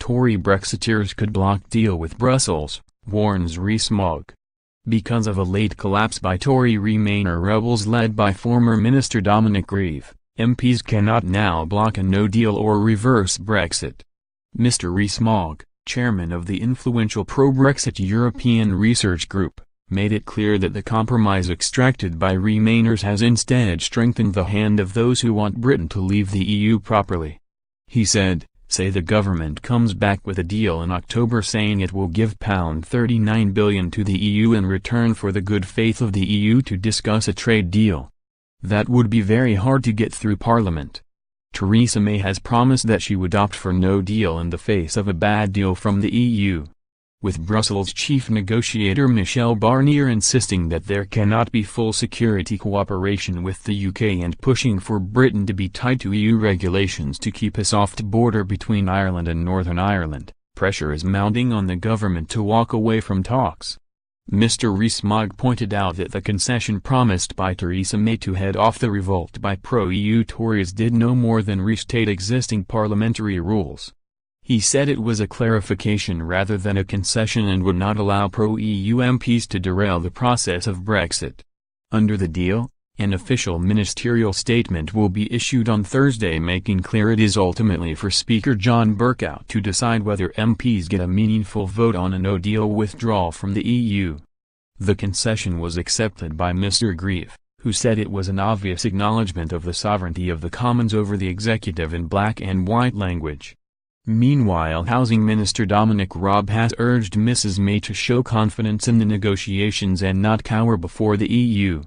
Tory Brexiteers could block deal with Brussels, warns Rees Mogg. Because of a late collapse by Tory Remainer rebels led by former Minister Dominic Grieve, MPs cannot now block a no-deal or reverse Brexit. Mr. Rees Mogg, chairman of the influential pro-Brexit European Research Group, made it clear that the compromise extracted by Remainers has instead strengthened the hand of those who want Britain to leave the EU properly. He said, "Say the government comes back with a deal in October saying it will give £39 billion to the EU in return for the good faith of the EU to discuss a trade deal. That would be very hard to get through Parliament." Theresa May has promised that she would opt for no deal in the face of a bad deal from the EU. With Brussels chief negotiator Michel Barnier insisting that there cannot be full security cooperation with the UK and pushing for Britain to be tied to EU regulations to keep a soft border between Ireland and Northern Ireland, pressure is mounting on the government to walk away from talks. Mr. Rees Mogg pointed out that the concession promised by Theresa May to head off the revolt by pro-EU Tories did no more than restate existing parliamentary rules. He said it was a clarification rather than a concession and would not allow pro-EU MPs to derail the process of Brexit. Under the deal, an official ministerial statement will be issued on Thursday making clear it is ultimately for Speaker John Bercow to decide whether MPs get a meaningful vote on a no-deal withdrawal from the EU. The concession was accepted by Mr. Grieve, who said it was an obvious acknowledgement of the sovereignty of the Commons over the executive in black and white language. Meanwhile, Housing Minister Dominic Grieve has urged Mrs. May to show confidence in the negotiations and not cower before the EU.